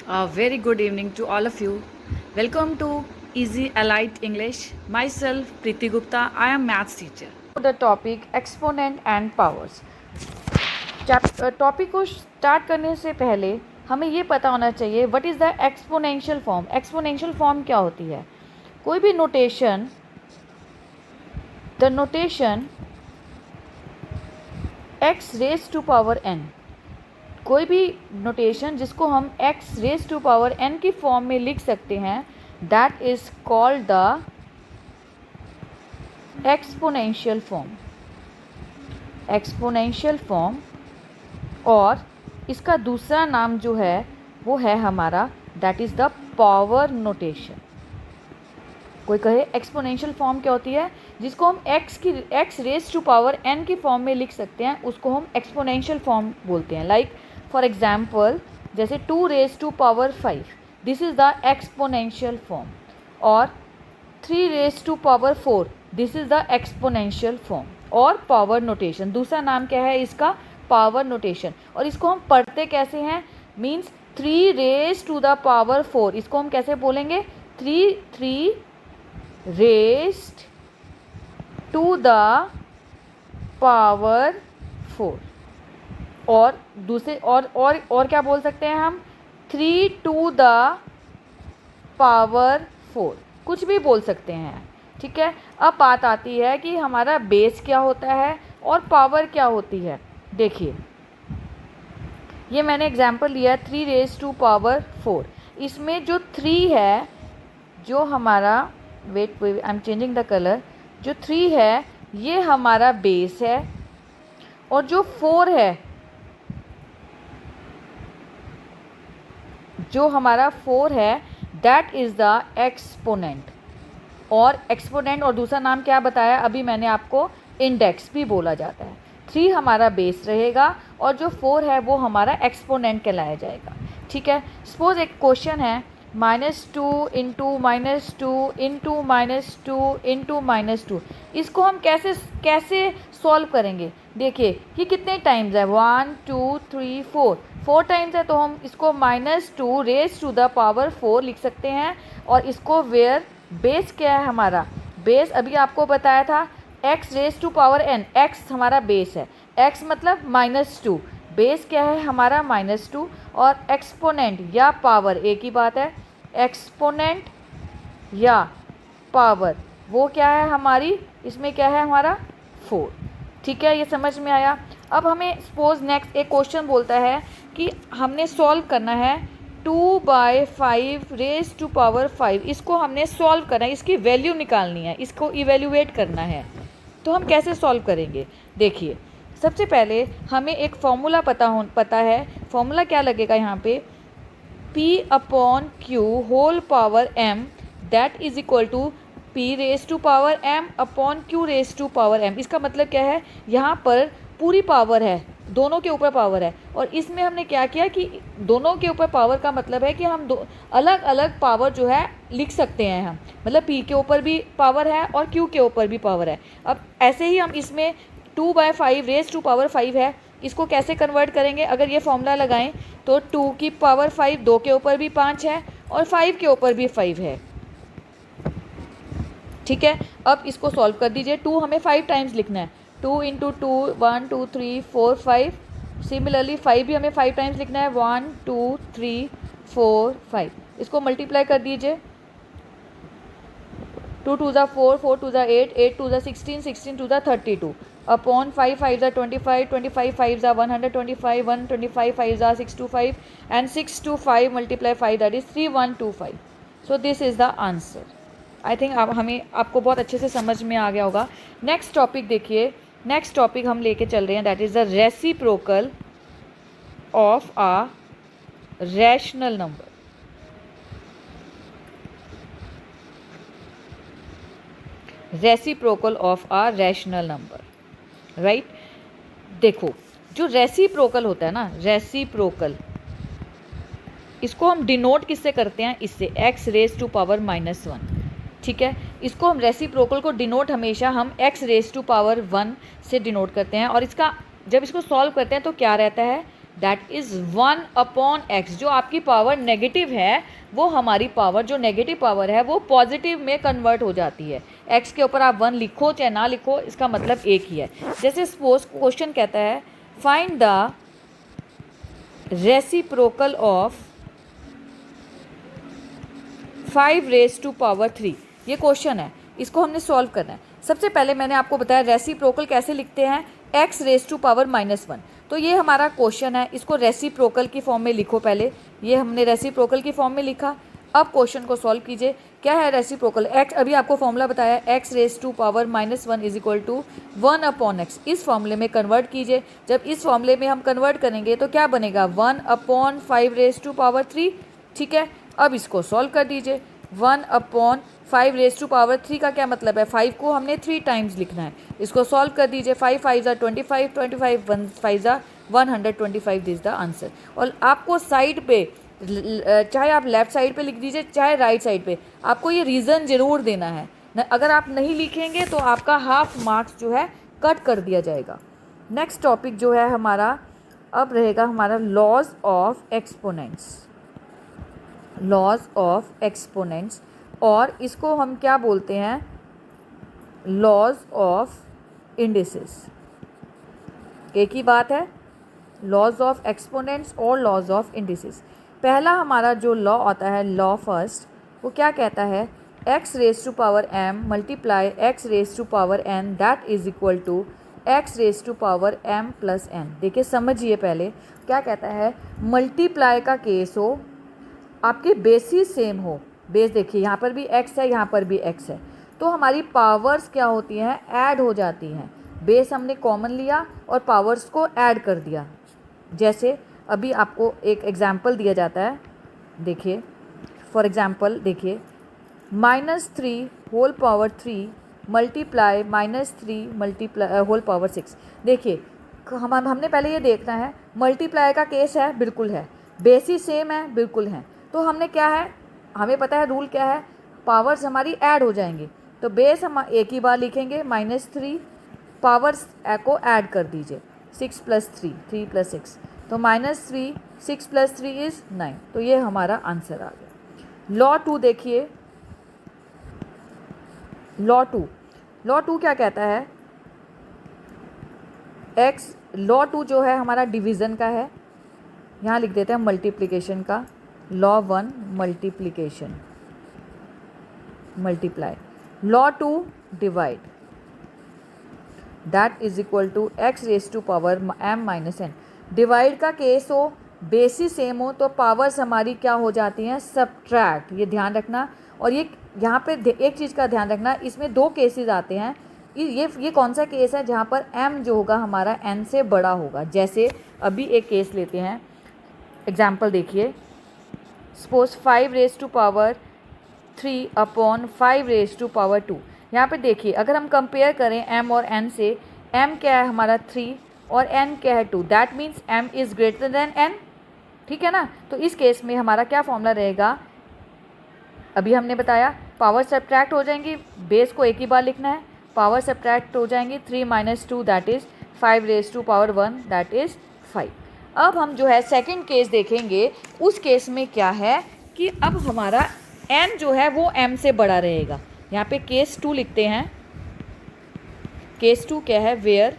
A very good evening to all of you. Welcome to Easy Allied English. Myself, Preeti Gupta. I am maths teacher. The topic exponent and powers. Topic को start करने से पहले हमें ये पता होना चाहिए what is the exponential form. Exponential form क्या होती है? कोई भी notation, the notation x raise to power n, कोई भी नोटेशन जिसको हम x raise to power n की फॉर्म में लिख सकते हैं, that is called the exponential form. Exponential form. और इसका दूसरा नाम जो है वो है हमारा, that is the power notation. कोई कहे एक्सपोनेंशियल फॉर्म क्या होती है? जिसको हम x raise to power n की फॉर्म में लिख सकते हैं, उसको हम एक्सपोनेंशियल फॉर्म बोलते हैं. लाइक फॉर एग्जाम्पल, जैसे 2 raise to power 5, this is the exponential form. और 3 raise to power 4, this is the exponential form. और पावर नोटेशन, दूसरा नाम क्या है इसका? Power notation. और इसको हम पढ़ते कैसे हैं? Means 3 raise to the power 4, इसको हम कैसे बोलेंगे? 3 रेज्ड टू द पावर 4. और दूसरे और क्या बोल सकते हैं हम? 3 टू द पावर 4, कुछ भी बोल सकते हैं. ठीक है. अब बात आती है कि हमारा बेस क्या होता है और पावर क्या होती है. देखिए, ये मैंने एग्जाम्पल लिया है 3 रेज टू पावर 4. इसमें जो 3 है, जो हमारा, wait I am changing the colour, जो 3 है ये हमारा बेस है. और जो 4 है, जो हमारा 4 है, दैट इज़ द एक्सपोनेंट. और एक्सपोनेंट और दूसरा नाम क्या बताया अभी मैंने आपको? इंडेक्स भी बोला जाता है. 3 हमारा बेस रहेगा और जो 4 है वो हमारा एक्सपोनेंट कहलाया जाएगा. ठीक है. सपोज एक क्वेश्चन है, -2 इंटू -2 इंटू -2 इंटू -2. इसको हम कैसे सॉल्व करेंगे? देखिए, ये कितने टाइम्स है? 1 2 3 4 टाइम्स है, तो हम इसको -2 रेज टू द पावर 4 लिख सकते हैं. और इसको वेयर बेस क्या है हमारा? बेस अभी आपको बताया था x raise to power n. x हमारा बेस है. x मतलब -2. बेस क्या है हमारा? -2. और एक्सपोनेंट या पावर एक ही बात है. एक्सपोनेंट या पावर वो क्या है हमारी? इसमें क्या है हमारा? 4. ठीक है, ये समझ में आया. अब हमें सपोज नेक्स्ट एक क्वेश्चन बोलता है कि हमने सॉल्व करना है 2/5 रेज टू पावर 5. इसको हमने सॉल्व करना है, इसकी वैल्यू निकालनी है, इसको इवेल्युएट करना है. तो हम कैसे सॉल्व करेंगे? देखिए, सबसे पहले हमें एक फॉर्मूला पता है. फॉर्मूला क्या लगेगा यहाँ पे? P/Q whole power m, that is equal to P raise to power m upon Q raise to power m. इसका मतलब क्या है? यहाँ पर पूरी पावर है, दोनों के ऊपर पावर है. और इसमें हमने क्या किया कि दोनों के ऊपर पावर का मतलब है कि हम दो अलग अलग पावर जो है लिख सकते हैं हम. मतलब P के ऊपर भी पावर है और Q के ऊपर भी पावर है. अब ऐसे ही हम इसमें 2/5 रेज टू पावर 5 है, इसको कैसे कन्वर्ट करेंगे? अगर ये फॉर्मूला लगाएं तो 2 की पावर 5, 2 के ऊपर भी 5 है और 5 के ऊपर भी 5 है. ठीक है. अब इसको सॉल्व कर दीजिए. 2 हमें 5 टाइम्स लिखना है. 2 इंटू 2 1 2 3 4 5. सिमिलरली 5 भी हमें 5 टाइम्स लिखना है. 1 2 3 4 5. इसको मल्टीप्लाई कर दीजिए. 2 2 ज़ा 4 4 2 ज़ा 8 8 2 ज़ा 16 16 2 ज़ा 32 अपॉन 5 5 ज़ा 25 25 5 ज़ा 125 125 5 ज़ा 625 and 625 multiply 5 that is 3125. So this is the answer. I think आपको बहुत अच्छे से समझ में आ गया होगा. नेक्स्ट टॉपिक देखिए. नेक्स्ट टॉपिक हम लेके चल रहे हैं, that is the reciprocal of a rational number. Reciprocal of a rational number, right. देखो, जो रेसिप्रोकल होता है ना, रेसिप्रोकल, इसको हम डिनोट किससे करते हैं? इससे, x रेज टू पावर -1. ठीक है. इसको हम रेसिप्रोकल को डिनोट हमेशा हम x रेज टू पावर 1 से डिनोट करते हैं. और इसका जब इसको सॉल्व करते हैं तो क्या रहता है? That is 1/x। जो आपकी पावर नेगेटिव है वो हमारी पावर, जो नेगेटिव पावर है वो पॉजिटिव में कन्वर्ट हो जाती है। x के ऊपर आप 1 लिखो चाहे ना लिखो, इसका मतलब एक ही है। जैसे सपोज क्वेश्चन कहता है फाइंड द रेसिप्रोकल ऑफ 5⁻³ ये क्वेश्चन है, इसको हमने सॉल्व करना है। सबसे पहले मैंने आपको बताया रेसिप्रोकल कैसे लिखते हैं, x⁻⁻1। तो ये हमारा क्वेश्चन है, इसको रेसिप्रोकल की फॉर्म में लिखो। पहले ये हमने रेसिप्रोकल की फॉर्म में लिखा। अब क्वेश्चन को सॉल्व कीजिए। क्या है रेसिप्रोकल, x, अभी आपको फॉर्मूला बताया x⁻⁻1 is equal to 1/x। इस फॉर्मूले में कन्वर्ट कीजिए। जब इस फॉर्मूले में हम कन्वर्ट करेंगे तो क्या बनेगा 1/5⁻³ ठीक है। अब इसको सॉल्व कर दीजिए। 1/5⁻³ का क्या मतलब है, 5 को हमने 3 टाइम्स लिखना है। इसको सॉल्व कर दीजिए। 5 5 25, 25 1 5 125, दिस द आंसर। और आपको साइड पे चाहे आप लेफ़्ट साइड पे लिख दीजिए चाहे राइट साइड पे, आपको ये रीज़न ज़रूर देना है। अगर आप नहीं लिखेंगे तो आपका हाफ मार्क्स जो है कट कर दिया जाएगा। नेक्स्ट टॉपिक जो है हमारा अब रहेगा हमारा laws of exponents. Laws of exponents, और इसको हम क्या बोलते हैं, लॉज ऑफ इंडिसेस। एक ही बात है, लॉज ऑफ एक्सपोनेंट्स और लॉज ऑफ इंडिसेस। पहला हमारा जो लॉ आता है, लॉ फर्स्ट, वो क्या कहता है, x⁻m multiply x⁻n that is equal to x⁻m plus n। देखिए समझिए, पहले क्या कहता है, मल्टीप्लाई का केस हो, आपके बेसिस सेम हो। बेस देखिए यहाँ पर भी x है, यहाँ पर भी x है, तो हमारी पावर्स क्या होती हैं, ऐड हो जाती हैं। बेस हमने कॉमन लिया और पावर्स को ऐड कर दिया। जैसे अभी आपको एक एग्जाम्पल दिया जाता है, देखिए फॉर एग्जाम्पल देखिए -3 मल्टीप्लाई -3 मल्टीप्लाई होल पावर 6। देखिए हमने पहले ये देखना है, मल्टीप्लाई का केस है, बिल्कुल है, बेसिस सेम है, बिल्कुल है। तो हमने क्या है, हमें पता है रूल क्या है, पावर्स हमारी ऐड हो जाएंगी। तो बेस हम एक ही बार लिखेंगे -3, पावर्स को ऐड कर दीजिए, 6 + 3 3 + 6, तो -3 6 + 3 इज़ 9। तो ये हमारा आंसर आ गया। लॉ 2 देखिए, लॉ 2 क्या कहता है, लॉ 2 जो है हमारा डिवीज़न का है, यहाँ लिख देते हैं मल्टीप्लिकेशन का। Law 1 multiplication, multiply, law 2 divide, that is equal to x⁻m-n। Divide का केस हो, बेसिस सेम हो, तो पावर्स हमारी क्या हो जाती हैं, सब्ट्रैक्ट, ये ध्यान रखना। और ये यहाँ पे एक चीज़ का ध्यान रखना, इसमें 2 केसेस आते हैं। ये कौन सा केस है, जहाँ पर m जो होगा हमारा n से बड़ा होगा। जैसे अभी एक केस लेते हैं, एग्जाम्पल देखिए, सपोज 5⁻³ यहाँ पे देखिए, अगर हम कंपेयर करें m और n से, m क्या है हमारा 3 और n क्या है 2, that means m is greater than n, ठीक है ना। तो इस केस में हमारा क्या फॉर्मूला रहेगा, अभी हमने बताया, पावर सब्ट्रैक्ट हो जाएंगी, बेस को एक ही बार लिखना है, पावर सब्ट्रैक्ट हो जाएंगी, 3 - 2 दैट इज़ 5⁻1 दैट इज़ 5। अब हम जो है सेकंड केस देखेंगे। उस केस में क्या है कि अब हमारा n जो है वो m से बड़ा रहेगा। यहाँ पे केस 2 लिखते हैं। केस 2 क्या है, where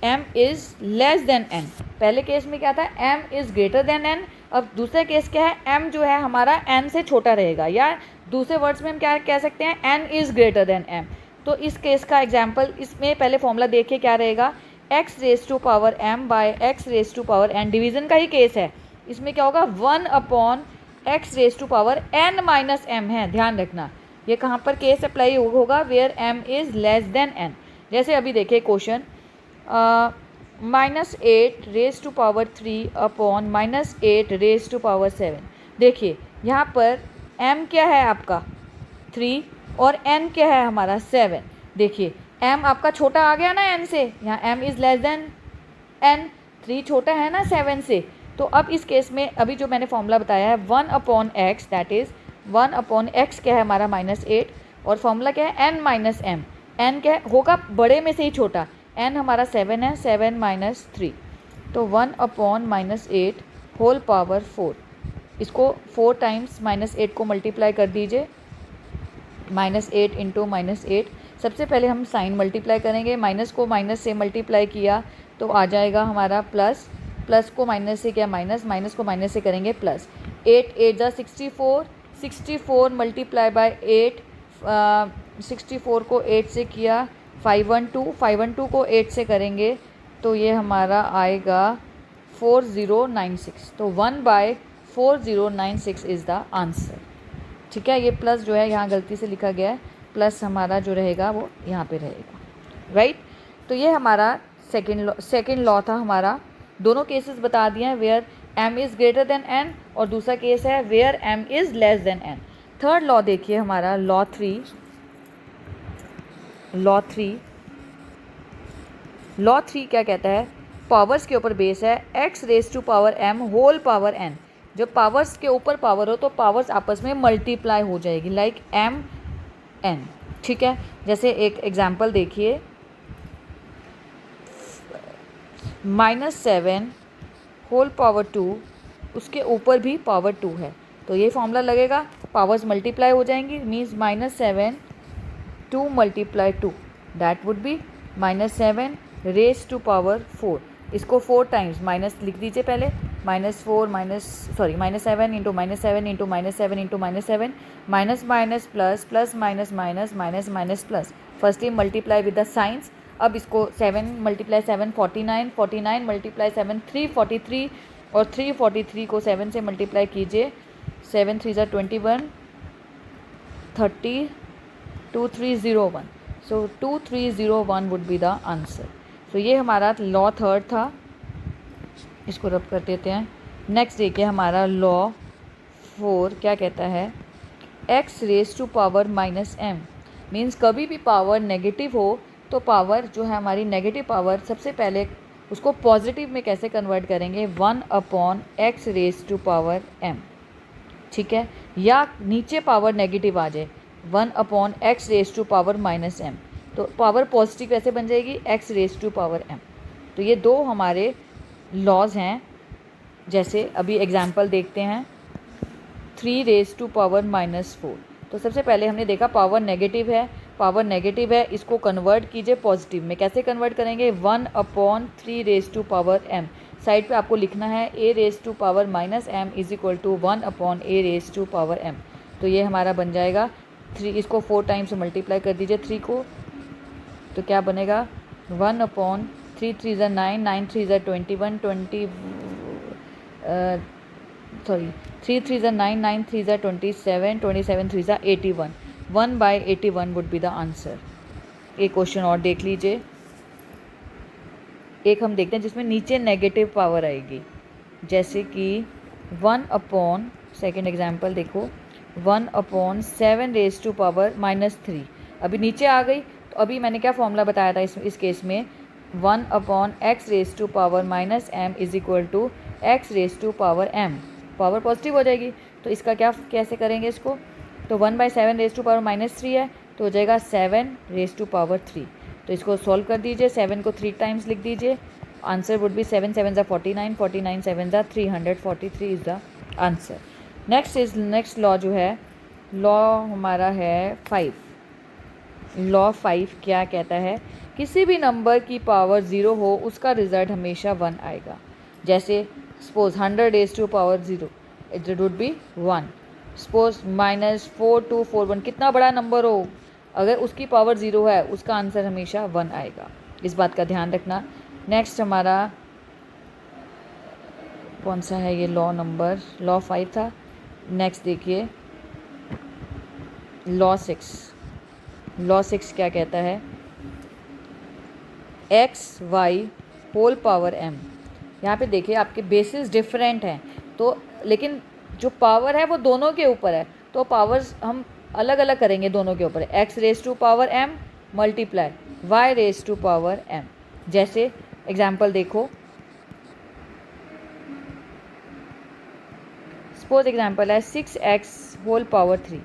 m is less than n। पहले केस में क्या था, m is greater than n। अब दूसरा केस क्या है, m जो है हमारा n से छोटा रहेगा, या दूसरे वर्ड्स में हम क्या कह सकते हैं, n is greater then m। तो इस केस का एग्जाम्पल, इसमें पहले फॉर्मूला देखिए क्या रहेगा, x⁻m/x⁻n, डिवीज़न का ही केस है। इसमें क्या होगा, 1/x⁻n-m है, ध्यान रखना। ये कहाँ पर केस अप्लाई होगा, where m is less than n। जैसे अभी देखिए क्वेश्चन, -8⁻³ देखिए यहाँ पर m क्या है आपका 3 और n क्या है हमारा 7। देखिए m आपका छोटा आ गया ना n से, यहाँ m is less than n, 3 छोटा है ना 7 से। तो अब इस केस में अभी जो मैंने फॉर्मूला बताया है 1/x, दैट इज़ 1/x क्या है हमारा -8, और फॉर्मूला क्या है n - m। n क्या होगा, बड़े में से ही छोटा, n हमारा 7 है, 7 - 3। तो 1/-8 होल पावर 4, इसको 4 टाइम्स -8 को मल्टीप्लाई कर दीजिए। -8 इंटू -8, सबसे पहले हम साइन मल्टीप्लाई करेंगे। माइनस को माइनस से मल्टीप्लाई किया तो आ जाएगा हमारा प्लस, प्लस को माइनस से किया माइनस, माइनस को माइनस से करेंगे प्लस। 8 8 ज़ा 64, 64 मल्टीप्लाई बाय 8, 64 को 8 से किया 512, 512 को 8 से करेंगे तो ये हमारा आएगा 4096। तो 1/4096 इज़ द आंसर। ठीक है, ये प्लस जो है यहाँ गलती से लिखा गया है, प्लस हमारा जो रहेगा वो यहाँ पे रहेगा, राइट। तो ये हमारा सेकेंड लॉ था हमारा। दोनों केसेस बता दिए हैं, where m is greater than n, और दूसरा केस है where m is less than n। Third law देखिए हमारा लॉ थ्री। लॉ थ्री क्या कहता है, पावर्स के ऊपर बेस है, x raise to power m whole power n। जब पावर्स के ऊपर पावर हो तो पावर्स आपस में मल्टीप्लाई हो जाएगी, लाइक m n। ठीक है, जैसे एक एग्जांपल देखिए, -7 होल पावर 2, उसके ऊपर भी पावर 2 है, तो ये फॉर्मूला लगेगा, पावर्स मल्टीप्लाई हो जाएंगी, means -7 2 × 2 that would be -7 raise to power 4। इसको 4 टाइम्स माइनस लिख दीजिए पहले, -7 into -7 into -7 into -7, minus minus plus, plus minus minus, minus minus plus. Firstly multiply with the signs. अब इसको 7 × 7 49, 49 × 7 343, और 343 को 7 से मल्टीप्लाई कीजिए, 7 3 ज़ा 21, 30, 2301। सो 2301 वुड बी द आंसर। तो ये हमारा लॉ थर्ड था, इसको रब कर देते हैं। नेक्स्ट देखिए हमारा लॉ 4 क्या कहता है, x raise to power -m, means कभी भी पावर नेगेटिव हो तो पावर जो है हमारी नेगेटिव पावर, सबसे पहले उसको पॉजिटिव में कैसे कन्वर्ट करेंगे, 1/x raise to power m। ठीक है, या नीचे पावर नेगेटिव आ जाए 1/x raise to power -m, तो पावर पॉजिटिव कैसे बन जाएगी, x raise to power m। तो ये दो हमारे लॉज हैं। जैसे अभी एग्जांपल देखते हैं, 3 रेज टू पावर -4। तो सबसे पहले हमने देखा पावर नेगेटिव है, इसको कन्वर्ट कीजिए पॉजिटिव में। कैसे कन्वर्ट करेंगे, 1/3 raise to power m। Side पे आपको लिखना है a raise to power -m is equal to 1/a raise to power m। तो ये हमारा बन जाएगा 3, इसको 4 टाइम्स मल्टीप्लाई कर दीजिए 3 को, तो क्या बनेगा 1/3 3 ज़ा 9, 9 3 ज़ा 21, 3 3 ज़ा 9, 9 3 ज़ा 27, 27 3 ज़ा 81, 1/81 वुड बी द आंसर। एक क्वेश्चन और देख लीजिए, एक हम देखते हैं जिसमें नीचे नेगेटिव पावर आएगी, जैसे कि 1/, सेकेंड एग्जाम्पल देखो, 1/7 रेज टू पावर -3। अभी नीचे आ गई, तो अभी मैंने क्या फॉर्मूला बताया था इस केस में, 1/x raise to power -m is equal to x raise to power m। Power positive हो जाएगी, तो इसका क्या कैसे करेंगे इसको, तो 1/7 रेज टू पावर -3 है, तो हो जाएगा 7 रेज टू पावर 3। तो इसको सॉल्व कर दीजिए, 7 को 3 टाइम्स लिख दीजिए, आंसर वुड बी 7 7 ज़ा 49, 49 7 ज़ा 343 is the answer. Next law जो है, लॉ हमारा है 5। लॉ 5 क्या कहता है, किसी भी नंबर की पावर 0 हो उसका रिज़ल्ट हमेशा 1 आएगा। जैसे suppose 100 raise to power 0, it would be 1। Suppose -4241, कितना बड़ा नंबर हो, अगर उसकी पावर 0 है उसका आंसर हमेशा 1 आएगा, इस बात का ध्यान रखना। नेक्स्ट हमारा कौन सा है, ये लॉ 5 था। नेक्स्ट देखिए लॉ 6 क्या कहता है, XY होल पावर m। यहाँ पे देखिए आपके बेसिस डिफरेंट हैं, तो लेकिन जो पावर है वो दोनों के ऊपर है, तो पावर्स हम अलग अलग करेंगे दोनों के ऊपर, x raise to power m multiply y raise to power m। जैसे एग्जाम्पल देखो, सपोज एग्जाम्पल है 6x होल पावर 3।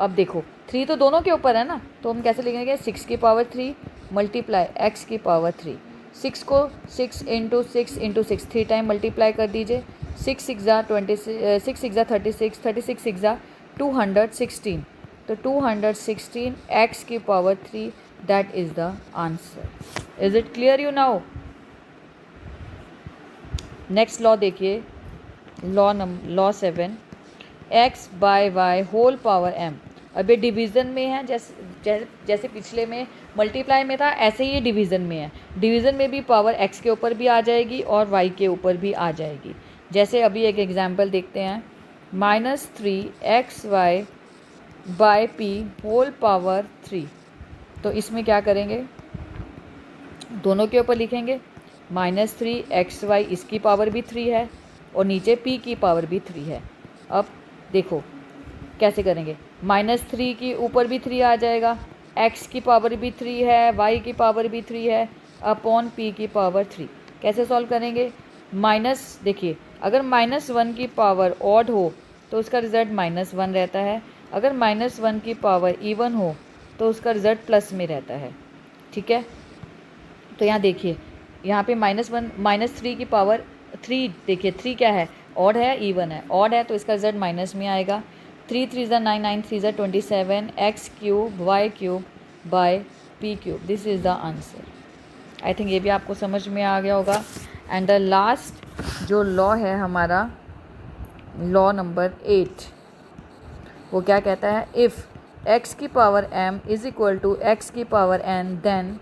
अब देखो 3 तो दोनों के ऊपर है ना, तो हम कैसे लिखेंगे, 6 की पावर 3 मल्टीप्लाई x की पावर 3। 6 को 6 इंटू 6 3 टाइम मल्टीप्लाई कर दीजिए। 6 6 ज़ा 36, 36 6 ज़ा 216, तो 216 x की power 3, that is the answer. Is it clear you now? Next law देखिए, law 7, x by Y whole power m। अब ये डिवीज़न में है, जैसे पिछले में मल्टीप्लाई में था, ऐसे ही ये डिवीज़न में है। डिवीज़न में भी पावर x के ऊपर भी आ जाएगी और y के ऊपर भी आ जाएगी। जैसे अभी एक एग्जांपल देखते हैं, -3xy bye p whole power 3। तो इसमें क्या करेंगे, दोनों के ऊपर लिखेंगे -3xy, इसकी पावर भी 3 है और नीचे p की पावर भी 3 है। अब देखो कैसे करेंगे, -3 की ऊपर भी 3 आ जाएगा, x की पावर भी 3 है, y की पावर भी 3 है, अपॉन p की पावर 3। कैसे सॉल्व करेंगे, माइनस, देखिए अगर -1 की पावर ऑड हो तो उसका रिज़ल्ट -1 रहता है, अगर -1 की पावर इवन हो तो उसका रिज़ल्ट प्लस में रहता है। ठीक है, तो यहाँ देखिए, यहाँ पे -3 की पावर 3, देखिए 3 क्या है, ऑड है, इवन है। ऑड है तो इसका रिजल्ट माइनस में आएगा। 3 3 ज़ा 9, 9 3 ज़ा 27, x cube y cube by p cube, this is the answer. I think ये भी आपको समझ में आ गया होगा। एंड द लास्ट जो लॉ है हमारा, लॉ नंबर 8, वो क्या कहता है, इफ़ x की power m is equal to x की power n, then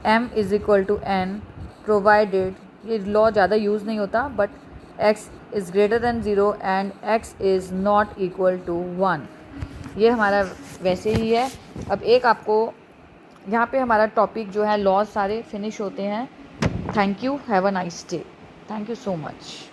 m is equal to n, provided, ये लॉ ज़्यादा यूज़ नहीं होता, but x is greater than 0 and x is not equal to 1। ये हमारा वैसे ही है। अब एक आपको यहाँ पे हमारा टॉपिक जो है, लॉज सारे फिनिश होते हैं। Thank you, have a nice day, thank you so much.